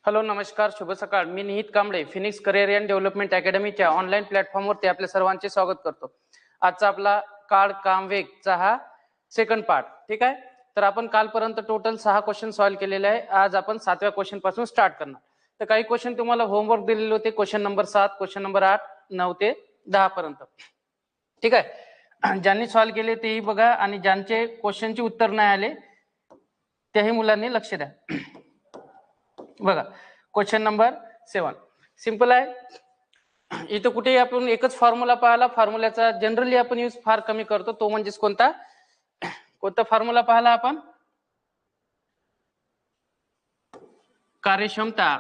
Hello, नमस्कार, शुभ सकाळ. मी Nihit Kamble, Phoenix career and development अकॅडमीच्या ऑनलाईन प्लॅटफॉर्मवरती आपल्या सर्वांचे स्वागत करतो. आजचा आपला काळ काम वेगचा हा सेकंड पार्ट. ठीक आहे. तर आपण कालपर्यंत टोटल 6 क्वेश्चन सॉल्व्ह केलेले आहे. आज आपण 7व्या क्वेश्चन पासून स्टार्ट करणार. तर काही क्वेश्चन तुम्हाला होमवर्क दिलेले होते. क्वेश्चन नंबर 7, क्वेश्चन नंबर 8, 9 ते 10 पर्यंत. ठीक आहे. ज्यांनी सॉल्व्ह केले तेही बघा आणि ज्यांचे क्वेश्चनचे उत्तर नाही आले त्याही मुलांनी लक्ष द्या. बघा, क्वेश्चन नंबर 7 सिंपल आहे. इथं कुठेही आपण एकच फॉर्म्युला पाहिला. फॉर्म्युल्याचा जनरली आपण यूज फार कमी करतो. तो म्हणजेच कोणता फॉर्म्युला पाहिला आपण? कार्यक्षमता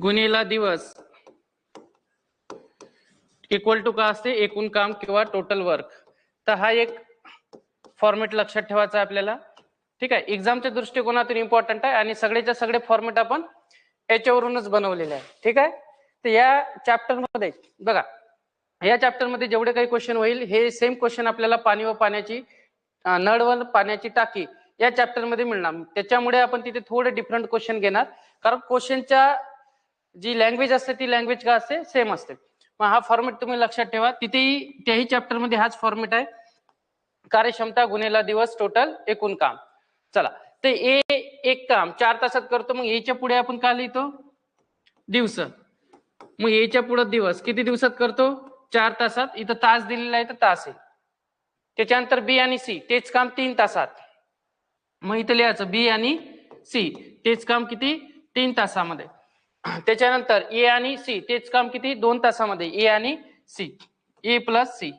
गुणिला दिवस इक्वल टू का असते? एकूण काम किंवा टोटल वर्क. तर हा एक फॉर्मेट लक्षात ठेवायचा आपल्याला. ठीक आहे. एक्झामच्या दृष्टिकोनातून इम्पॉर्टंट आहे आणि सगळेच्या सगळे फॉर्मेट आपण याच्यावरूनच बनवलेले आहे. ठीक आहे. तर या चॅप्टर मध्ये बघा, या चॅप्टर मध्ये जेवढे काही क्वेश्चन होईल हे सेम क्वेश्चन आपल्याला पाणी व पाण्याची नळ व पाण्याची टाकी या चॅप्टर मध्ये मिळणार. त्याच्यामुळे आपण तिथे थोडे डिफरंट क्वेश्चन घेणार, कारण क्वेश्चनच्या जी लँग्वेज असते ती लँग्वेज का असते? सेम असते. मग हा फॉर्मेट तुम्ही लक्षात ठेवा. तिथेही त्याही चॅप्टर मध्ये हाच फॉर्मेट आहे. कार्यक्षमता गुणिला दिवस टोटल एकूण काम. चला, ते एक काम 4 तासात करतो. मग याच्या पुढे आपण काय लिहितो? दिवस. मग याच्या पुढे दिवस किती दिवसात करतो? 4 तासात. इथं तास दिलेला आहे तर तास आहे. त्याच्यानंतर बी आणि सी तेच काम 3 तासात. मग इथं लिहायचं बी आणि सी तेच काम किती? 3 तासामध्ये. त्याच्यानंतर ए आणि सी तेच काम किती? 2 तासामध्ये. ए आणि सी, ए प्लस सी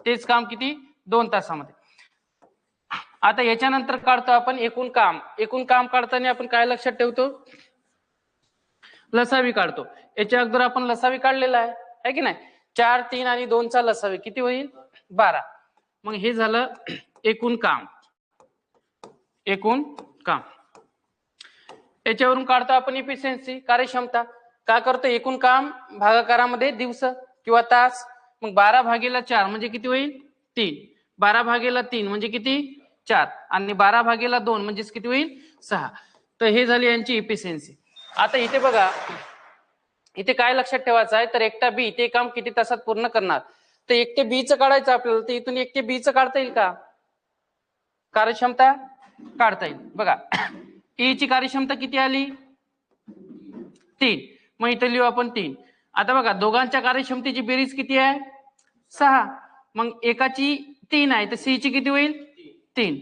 तेच काम किती? 2 तासामध्ये. आता याच्यानंतर काढतो आपण एकूण काम. एकूण काम काढताना आपण काय लक्षात ठेवतो? लसावी काढतो. याच्या अगोदर आपण लसावी काढलेला आहे की नाही? 4, 3 आणि 2 चा लसावी किती होईल? 12. मग हे झालं एकूण काम. एकूण काम याच्यावरून काढतो आपण इफिशियन्सी, कार्यक्षमता. काय करतो? एकूण काम भागाकारामध्ये दिवस किंवा तास. मग 12 भागीला 4 म्हणजे किती होईल? 3. 12 भागीला 3 म्हणजे किती? 4. आणि 12 भागीला 2 म्हणजेच किती होईल? 6. तर हे झाली यांची इफिशियन्सी. आता इथे बघा, इथे काय लक्षात ठेवायचं आहे? तर एकटा बी ते काम किती तासात पूर्ण करणार? तर एकटे बी चं काढायचं आपल्याला. तर इथून एकटे बी चं काढता येईल का? कार्यक्षमता काढता येईल. बघा, ए ची कार्यक्षमता किती आली? 3. मग इथे लिहू आपण 3. आता बघा, दोघांच्या कार्यक्षमतेची बेरीज किती आहे? 6. मग एकाची 3 आहे तर सी ची किती होईल? 3.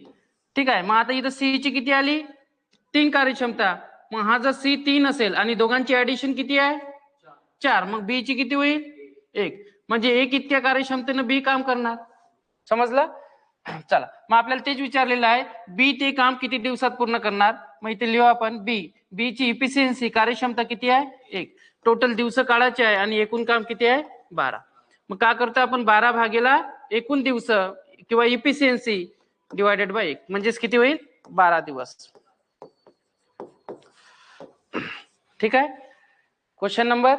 ठीक आहे. मग आता इथं सी ची किती आली? 3 कार्यक्षमता. मग हा जर सी 3 असेल आणि दोघांची ऍडिशन किती आहे? 4. मग बी ची किती होईल? 1. म्हणजे एक इतक्या कार्यक्षमतेनं बी काम करणार. समजलं? चला, मग आपल्याला तेच विचारलेलं आहे, बी ते काम किती दिवसात पूर्ण करणार? मग इथे लिहू आपण बी ची इफिशियन्सी कार्यक्षमता किती आहे? 1. टोटल दिवस काढायचे आहे आणि एकूण काम किती आहे? 12. मग काय करतो आपण? 12 भागीला एकूण दिवस किंवा इफिशियन्सी डिवायडेड बाय 1 म्हणजेच किती होईल? 12 दिवस. ठीक आहे. क्वेश्चन नंबर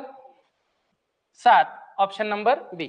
7 ऑप्शन नंबर बी.